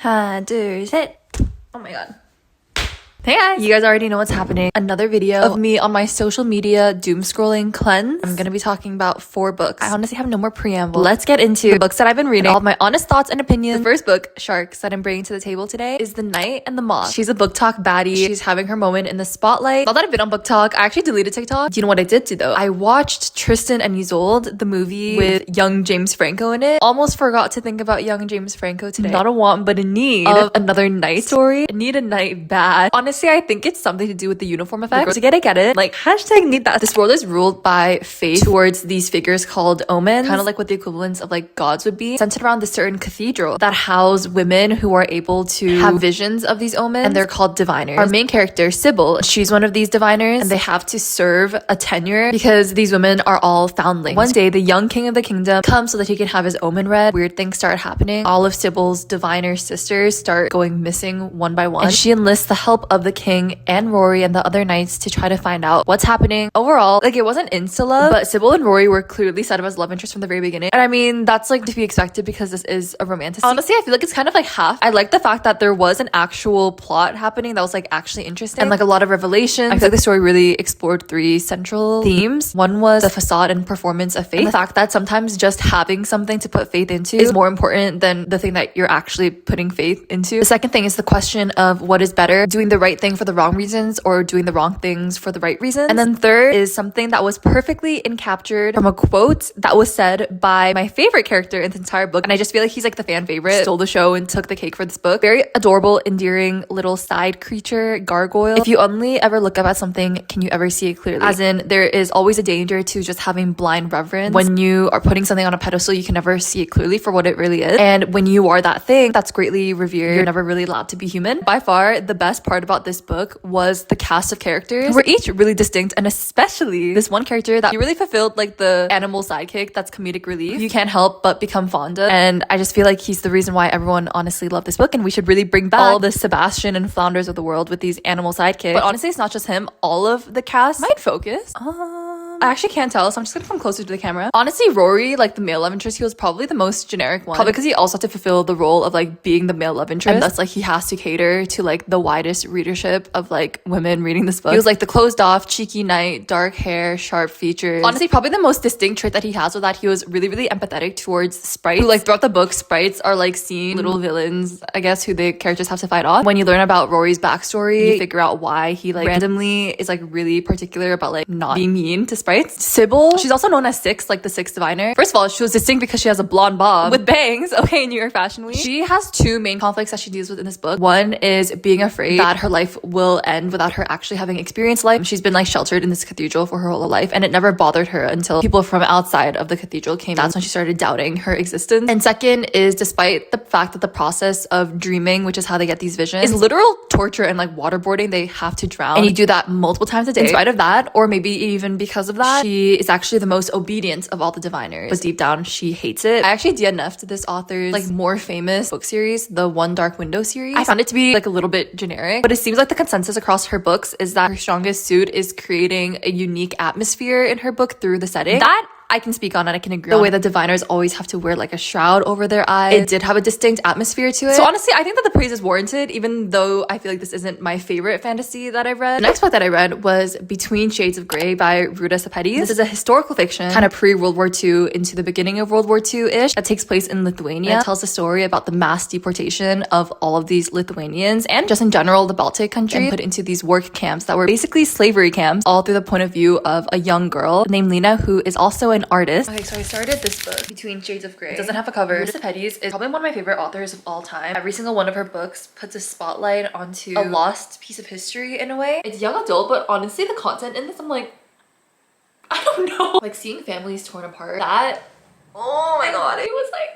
하나, 둘, 셋. Oh my god. Hey guys! You guys already know what's happening. Another video of me on my social media doom scrolling cleanse. I'm gonna be talking about 4 books. I honestly have no more preamble. Let's get into the books that I've been reading, all of my honest thoughts and opinions. The first book, Sharks, that I'm bringing to the table today is The Night and the Moth. She's a booktok baddie. She's having her moment in the spotlight. Now that I've been on booktok, I actually deleted TikTok. Do you know what I did do though? I watched Tristan and Isolde, the movie with young James Franco in it. Almost forgot to think about young James Franco today. Not a want, but a need of another night story. I need a night bad. Honestly, I think it's something to do with the uniform effect. To get it. Like, hashtag need that. This world is ruled by fate towards these figures called omens. Kind of like what the equivalents of like gods would be. Centered around this certain cathedral that house women who are able to have visions of these omens. And they're called diviners. Our main character, Sybil, she's one of these diviners. And they have to serve a tenure because these women are all foundlings. One day, the young king of the kingdom comes so that he can have his omen read. Weird things start happening. All of Sybil's diviner sisters start going missing one by one. And she enlists the help of the king and Rory and the other knights to try to find out what's happening. Overall, like, it wasn't insta-love, but Sybil and Rory were clearly set up as love interests from the very beginning. And I mean, that's like to be expected because this is a romantic. Honestly, I feel like it's kind of like half. I like the fact that there was an actual plot happening that was like actually interesting and like a lot of revelations. I feel like the story really explored 3 central themes. One was the facade and performance of faith. And the fact that sometimes just having something to put faith into is more important than the thing that you're actually putting faith into. The second thing is the question of what is better, doing the right thing for the wrong reasons or doing the wrong things for the right reasons. And then third is something that was perfectly encaptured from a quote that was said by my favorite character in the entire book. And I just feel like he's like the fan favorite, stole the show and took the cake for this book. Very adorable, endearing little side creature, gargoyle. If you only ever look up at something, can you ever see it clearly? As in, there is always a danger to just having blind reverence. When you are putting something on a pedestal, you can never see it clearly for what it really is. And when you are that thing that's greatly revered, you're never really allowed to be human. By far, the best part about this book was the cast of characters who were each really distinct, and especially this one character that he really fulfilled like the animal sidekick that's comedic relief you can't help but become fond of. And I just feel like he's the reason why everyone honestly loved this book, and we should really bring back all the Sebastian and Flounders of the world with these animal sidekicks. But honestly, it's not just him. All of the cast might focus. I actually can't tell, so I'm just gonna come closer to the camera. Honestly, Rory, like the male love interest, he was probably the most generic one. Probably because he also had to fulfill the role of like being the male love interest. And thus like he has to cater to like the widest readership of like women reading this book. He was like the closed off, cheeky knight, dark hair, sharp features. Honestly, probably the most distinct trait that he has was that he was really, really empathetic towards sprites. Who, like throughout the book, sprites are like seen little villains, I guess, who the characters have to fight off. When you learn about Rory's backstory, you figure out why he like randomly is like really particular about like not being mean to sprites. Sybil, she's also known as Six, like the Sixth Diviner. First of all, she was distinct because she has a blonde bob with bangs, okay, in New York Fashion Week. She has 2 main conflicts that she deals with in this book. One is being afraid that her life will end without her actually having experienced life. She's been like sheltered in this cathedral for her whole life, and it never bothered her until people from outside of the cathedral came. That's when she started doubting her existence. And second is, despite the fact that the process of dreaming, which is how they get these visions, is literal torture and like waterboarding, they have to drown, and you do that multiple times a day. In spite of that, or maybe even because of that, she is actually the most obedient of all the diviners, but deep down she hates it. I actually DNF'd this author's like more famous book series, the One Dark Window series. I found it to be like a little bit generic, but it seems like the consensus across her books is that her strongest suit is creating a unique atmosphere in her book through the setting. That I can speak on and I can agree on. The way that diviners always have to wear like a shroud over their eyes, it did have a distinct atmosphere to it. So honestly, I think that the praise is warranted, even though I feel like this isn't my favorite fantasy that I've read. The next book that I read was Between Shades of Grey by Ruta Sepetys. This is a historical fiction, kind of pre-World War II into the beginning of World War II-ish, that takes place in Lithuania. And it tells the story about the mass deportation of all of these Lithuanians and just in general the Baltic country, and put into these work camps that were basically slavery camps, all through the point of view of a young girl named Lena, who is also an artist. Okay, so I started this book, Between Shades of Grey. It doesn't have a cover. Ruta Sepetys is probably one of my favorite authors of all time. Every single one of her books puts a spotlight onto a lost piece of history in a way. It's young adult, but honestly the content in this, I'm like, I don't know. Like seeing families torn apart, that, oh my god, it was like...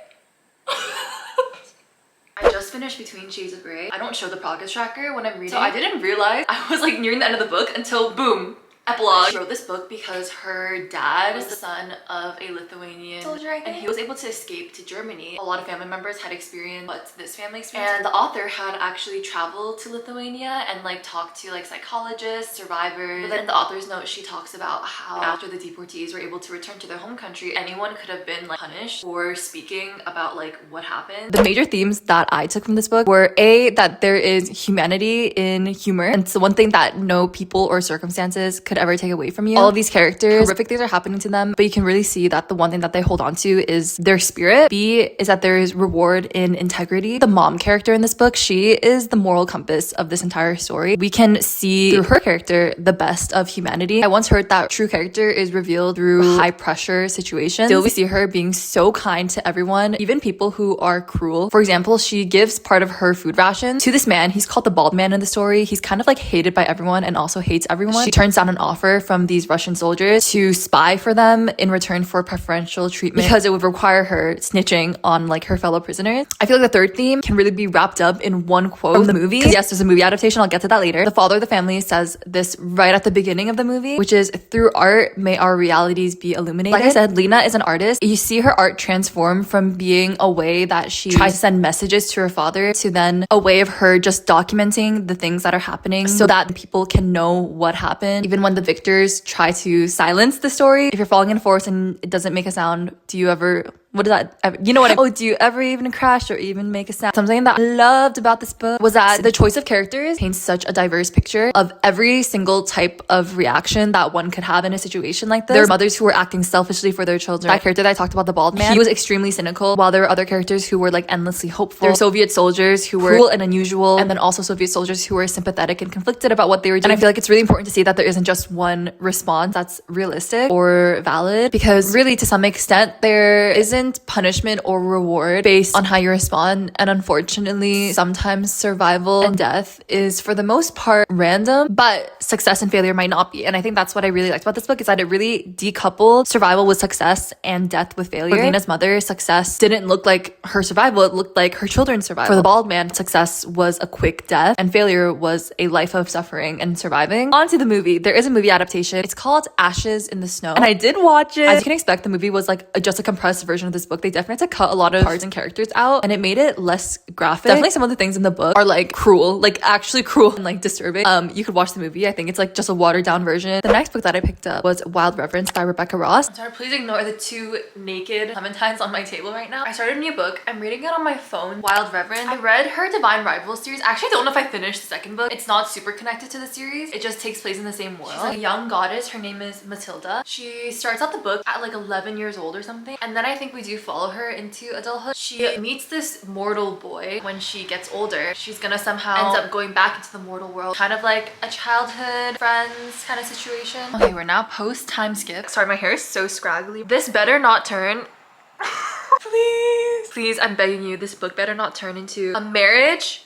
I just finished Between Shades of Grey. I don't show the progress tracker when I'm reading, so I didn't realize I was like nearing the end of the book until boom, Epilogue. She wrote this book because her dad was the son of a Lithuanian soldier, and he was able to escape to Germany. A lot of family members had experienced what this family experienced, and the author had actually traveled to Lithuania and like talked to like psychologists, survivors. But then in the author's note, she talks about how after the deportees were able to return to their home country, anyone could have been like punished for speaking about like what happened. The major themes that I took from this book were that there is humanity in humor, and it's the one thing that no people or circumstances could ever take away from you. All of these characters, horrific things are happening to them, but you can really see that the one thing that they hold on to is their spirit. B is that there is reward in integrity. The mom character in this book, she is the moral compass of this entire story. We can see through her character the best of humanity. I once heard that true character is revealed through high pressure situations. Still, we see her being so kind to everyone, even people who are cruel. For example, she gives part of her food ration to this man. He's called the bald man in the story. He's kind of like hated by everyone and also hates everyone. She turns down an offer from these Russian soldiers to spy for them in return for preferential treatment because it would require her snitching on like her fellow prisoners. I feel like the third theme can really be wrapped up in one quote from the movie. Yes, there's a movie adaptation. I'll get to that later. The father of the family says this right at the beginning of the movie, which is, through art, may our realities be illuminated. Like I said, Lena is an artist. You see her art transform from being a way that she tries to send messages to her father to then a way of her just documenting the things that are happening so that people can know what happened. Even when the victors try to silence the story, if you're falling in a forest and it doesn't make a sound, do you ever, what is that? You know what? Oh, do you ever even crash or even make a sound? Something that I loved about this book was that the choice of characters paints such a diverse picture of every single type of reaction that one could have in a situation like this. There are mothers who were acting selfishly for their children. That character that I talked about, the bald man, he was extremely cynical, while there were other characters who were like endlessly hopeful. There were Soviet soldiers who were cruel and unusual, and then also Soviet soldiers who were sympathetic and conflicted about what they were doing. And I feel like it's really important to see that there isn't just one response that's realistic or valid, because really to some extent there isn't punishment or reward based on how you respond, and unfortunately sometimes survival and death is for the most part random, but success and failure might not be. And I think that's what I really liked about this book, is that it really decoupled survival with success and death with failure. For Lena's mother, success didn't look like her survival, it looked like her children's survival. For the bald man, success was a quick death and failure was a life of suffering and surviving. On to the movie. There is a movie adaptation. It's called Ashes in the Snow, and I did watch it. As you can expect, the movie was like just a compressed version of this book. They definitely had to cut a lot of parts and characters out, and it made it less graphic. Definitely some of the things in the book are like cruel, like actually cruel and like disturbing. You could watch the movie. I think it's like just a watered down version. The next book that I picked up was Wild Reverence by Rebecca Ross. I'm sorry, please ignore the two naked clementines on my table right now. I started a new book. I'm reading it on my phone, Wild Reverence. I read her Divine Rivals series. I actually don't know if I finished the second book. It's not super connected to the series. It just takes place in the same world. She's like a young goddess. Her name is Matilda. She starts out the book at like 11 years old or something, and then I think we do follow her into adulthood. She meets this mortal boy. When she gets older, she's gonna somehow ends up going back into the mortal world, kind of like a childhood friends kind of situation. Okay, we're now post time skip. Sorry, my hair is so scraggly. This better not turn please, I'm begging you, this book better not turn into a marriage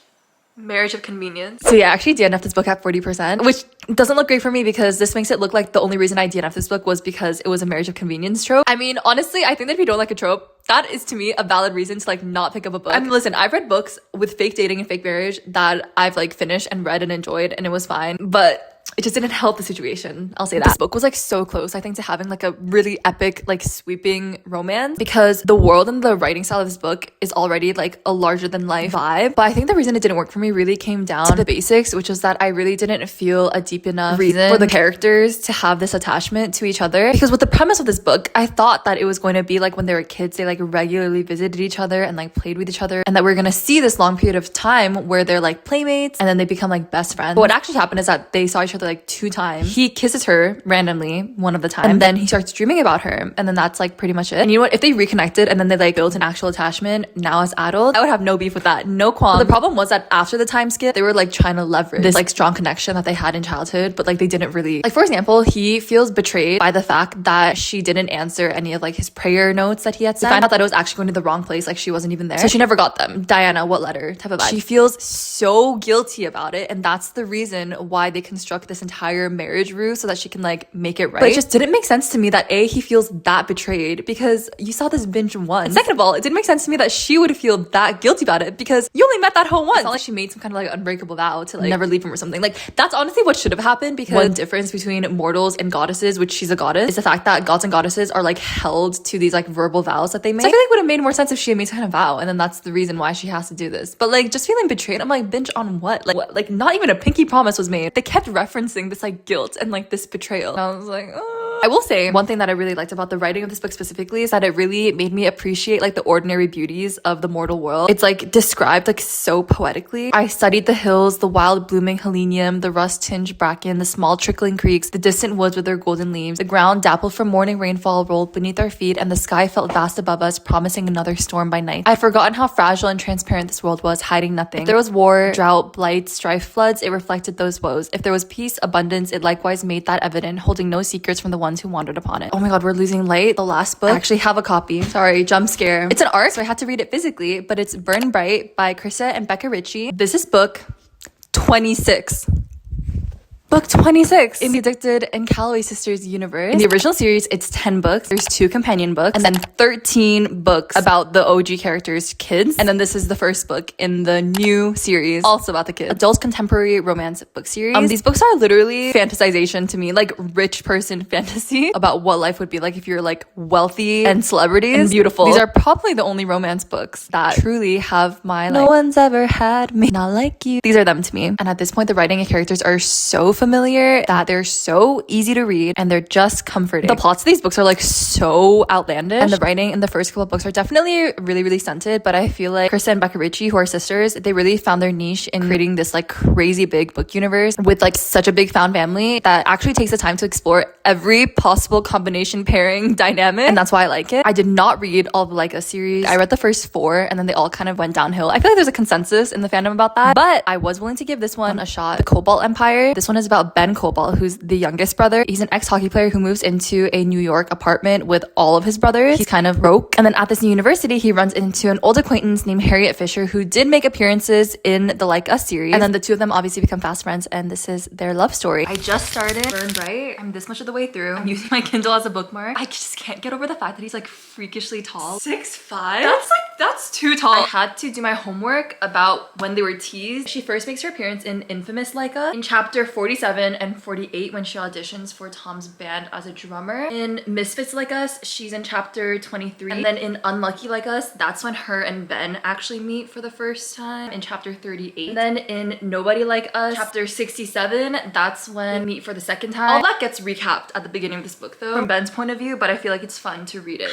of convenience. So yeah, I actually DNF'd this book at 40%, which doesn't look great for me because this makes it look like the only reason I DNF'd this book was because it was a marriage of convenience trope. I mean, honestly, I think that if you don't like a trope, that is to me a valid reason to like not pick up a book. I mean, listen, I've read books with fake dating and fake marriage that I've like finished and read and enjoyed, and it was fine, but it just didn't help the situation. I'll say that. This book was like so close, I think, to having like a really epic, like sweeping romance, because the world and the writing style of this book is already like a larger than life vibe. But I think the reason it didn't work for me really came down to the basics, which was that I really didn't feel a deep enough reason for the characters to have this attachment to each other. Because with the premise of this book, I thought that it was going to be like when they were kids, they like regularly visited each other and like played with each other, and that we're gonna see this long period of time where they're like playmates and then they become like best friends. But what actually happened is that they saw each other like 2 times. He kisses her randomly one of the time, and then he starts dreaming about her, and then that's like pretty much it. And you know what, if they reconnected and then they like built an actual attachment now as adults, I would have no beef with that, no qualm. But the problem was that after the time skip, they were like trying to leverage this like strong connection that they had in childhood, but like they didn't really, like for example, he feels betrayed by the fact that she didn't answer any of like his prayer notes that he had sent. We find out that it was actually going to the wrong place, like she wasn't even there, so she never got them. Diana, what letter type of vibe. She feels so guilty about it, and that's the reason why they construct took this entire marriage route so that she can like make it right. But it just didn't make sense to me that A, he feels that betrayed because you saw this binge once. And second of all, it didn't make sense to me that she would feel that guilty about it because you only met that hoe once. It's not like she made some kind of like unbreakable vow to like never leave him or something. Like that's honestly what should have happened, because one difference between mortals and goddesses, which she's a goddess, is the fact that gods and goddesses are like held to these like verbal vows that they make. So I feel like it would have made more sense if she had made some kind of vow, and then that's the reason why she has to do this. But like just feeling betrayed, I'm like, binge on what? Like what? Like not even a pinky promise was made. They kept referencing this like guilt and like this betrayal. And I was like, oh. I will say one thing that I really liked about the writing of this book specifically is that it really made me appreciate like the ordinary beauties of the mortal world. It's like described like so poetically. I studied the hills, the wild blooming helenium, the rust-tinged bracken, the small trickling creeks, the distant woods with their golden leaves. The ground dappled from morning rainfall rolled beneath our feet, and the sky felt vast above us, promising another storm by night. I'd forgotten how fragile and transparent this world was, hiding nothing. If there was war, drought, blight, strife, floods, it reflected those woes. If there was peace, abundance, it likewise made that evident, holding no secrets from the ones who wandered upon it. Oh my god, we're losing light. The last book. I actually have a copy. Sorry, jump scare. It's an art, so I had to read it physically, but it's Burn Bright by Krista and Becca Ritchie. This is book 26. Book 26 in the Addicted and Calloway Sisters universe. In the original series, it's 10 books. There's 2 companion books and then 13 books about the OG characters' kids. And then this is the first book in the new series, also about the kids. Adult contemporary romance book series. These books are literally fantasization to me, like rich person fantasy about what life would be like if you're like wealthy and celebrities and beautiful. These are probably the only romance books that truly have my like, no one's ever had me not like you. These are them to me. And at this point, the writing and characters are so familiar that they're so easy to read and they're just comforting. The plots of these books are like so outlandish, and the writing in the first couple of books are definitely really stunted, but I feel like Krista and Becca Ritchie, who are sisters, they really found their niche in creating this like crazy big book universe with like such a big found family that actually takes the time to explore every possible combination pairing dynamic, and that's why I like it. I did not read all of like a series. I read the first 4 and then they all kind of went downhill. I feel like there's a consensus in the fandom about that, but I was willing to give this one a shot. The Cobalt Empire. This one is about Ben Cobalt, who's the youngest brother. He's an ex-hockey player who moves into a New York apartment with all of his brothers. He's kind of broke. And then at this new university, he runs into an old acquaintance named Harriet Fisher, who did make appearances in the Like Us series. And then the two of them obviously become fast friends, and this is their love story. I just started Burn Bright. I'm this much of the way through. I'm using my Kindle as a bookmark. I just can't get over the fact that he's like freakishly tall. 6'5"? That's too tall. I had to do my homework about when they were teased. She first makes her appearance in Infamous Like Us in chapter 47 and 48 when she auditions for Tom's band as a drummer. In Misfits Like Us, she's in chapter 23. And then in Unlucky Like Us, that's when her and Ben actually meet for the first time in chapter 38. And then in Nobody Like Us, chapter 67, that's when they meet for the second time. All that gets recapped at the beginning of this book though, from Ben's point of view, but I feel like it's fun to read it.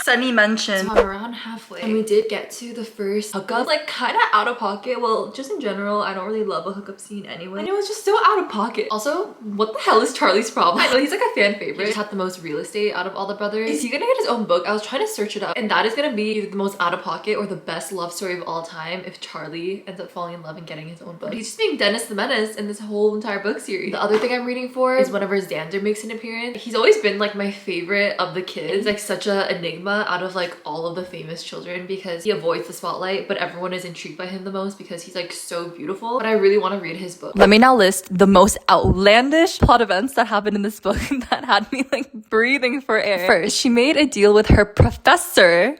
Sunny mentioned. So I'm around halfway and we did get to the first hookup. Like kind of out of pocket. Well, just in general, I don't really love a hookup scene anyway. And it was just so out of pocket. Also, what the hell is Charlie's problem? I know he's like a fan favorite. He just had the most real estate out of all the brothers. Is he gonna get his own book? I was trying to search it up, and that is gonna be either the most out of pocket or the best love story of all time if Charlie ends up falling in love and getting his own book. But he's just being Dennis the Menace in this whole entire book series. The other thing I'm reading for is whenever Xander makes an appearance. He's always been like my favorite of the kids. He's like such a enigma out of like all of the famous children because he avoids the spotlight, but everyone is intrigued by him the most because he's like so beautiful. But I really want to read his book. Let me now list the most outlandish plot events that happened in this book that had me like breathing for air. First, she made a deal with her professor,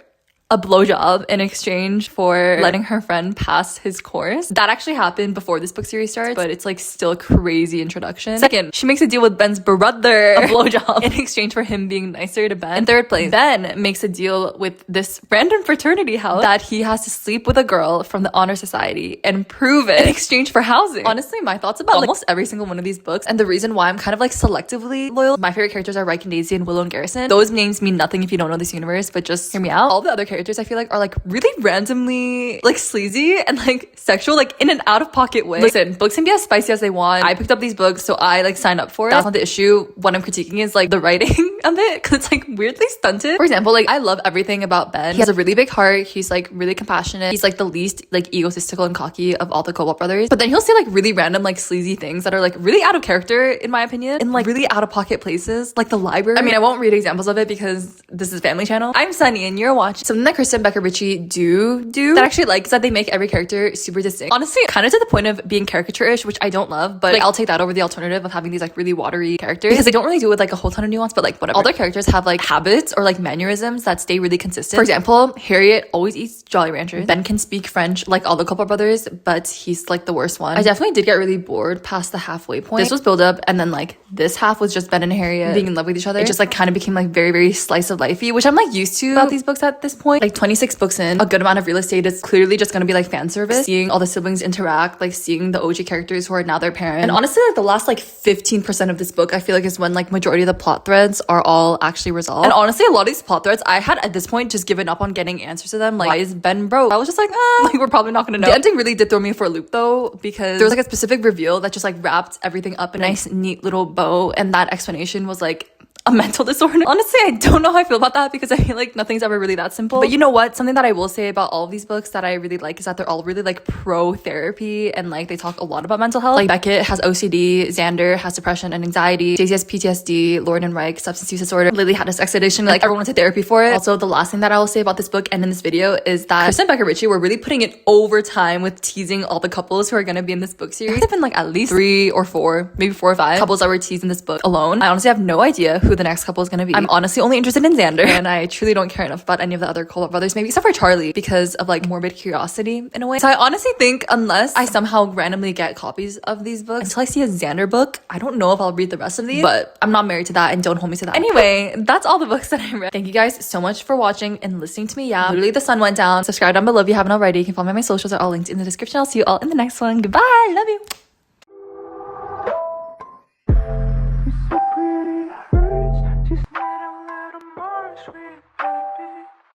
a blowjob, in exchange for letting her friend pass his course. That actually happened before this book series starts, but it's like still crazy introduction. Second, she makes a deal with Ben's brother, a blowjob, in exchange for him being nicer to Ben. In third place, Ben makes a deal with this random fraternity house that he has to sleep with a girl from the honor society and prove it in exchange for housing. Honestly, my thoughts about almost every single one of these books, and the reason why I'm kind of like selectively loyal. My favorite characters are Ryke and Daisy and Willow and Garrison. Those names mean nothing if you don't know this universe, but just hear me out. All the other characters I feel like are like really randomly like sleazy and like sexual, like in an out of pocket way. Listen, books can be as spicy as they want. I picked up these books, so I like signed up for it. That's not the issue. What I'm critiquing is like the writing of it, because it's like weirdly stunted. For example, like I love everything about Ben. He has a really big heart. He's like really compassionate. He's like the least like egotistical and cocky of all the Cobalt brothers. But then he'll say like really random like sleazy things that are like really out of character in my opinion, in like really out of pocket places, like the library. I mean, I won't read examples of it because this is Family Channel. I'm Sunny and you're watching. So the that Kristen Becker Ritchie do that I actually like is that they make every character super distinct. Honestly, kind of to the point of being caricature-ish, which I don't love, but like I'll take that over the alternative of having these like really watery characters because they don't really do it with like a whole ton of nuance, but like whatever. All their characters have like habits or like mannerisms that stay really consistent. For example, Harriet always eats Jolly Ranchers. Ben can speak French like all the Culper brothers, but he's like the worst one. I definitely did get really bored past the halfway point. This was build up, and then like this half was just Ben and Harriet being in love with each other. It just like kind of became like very, very slice of lifey, which I'm like used to about these books at this point. Like 26 books in, a good amount of real estate is clearly just gonna be like fan service. Seeing all the siblings interact, like seeing the OG characters who are now their parents. And honestly, like the last like 15% of this book, I feel like is when like majority of the plot threads are all actually resolved. And honestly, a lot of these plot threads, I had at this point just given up on getting answers to them. Like, why is Ben broke? I was just like, like we're probably not gonna know. The ending really did throw me for a loop though, because there was like a specific reveal that just like wrapped everything up in a nice, neat little bow, and that explanation was like a mental disorder. Honestly, I don't know how I feel about that because I feel like nothing's ever really that simple. But you know what? Something that I will say about all of these books that I really like is that they're all really like pro therapy, and like they talk a lot about mental health. Like Beckett has OCD, Xander has depression and anxiety, Stacey has PTSD, Lauren and Reich substance use disorder, Lily had a sex addiction. Like everyone went to therapy for it. Also, the last thing that I will say about this book and in this video is that Kristen Becker Ritchie were really putting it over time with teasing all the couples who are gonna be in this book series. There's been like at least 3 or 4, maybe 4 or 5 couples that were teased in this book alone. I honestly have no idea who the next couple is gonna be. I'm honestly only interested in Xander, and I truly don't care enough about any of the other Culper brothers, maybe except for Charlie, because of like morbid curiosity in a way. So I honestly think unless I somehow randomly get copies of these books, until I see a Xander book, I don't know if I'll read the rest of these, but I'm not married to that, and don't hold me to that. Anyway, that's all the books that I read. Thank you guys so much for watching and listening to me. Yeah, literally the sun went down. Subscribe down below if you haven't already. You can follow me on my socials, are all linked in the description. I'll see you all in the next one. Goodbye, love you.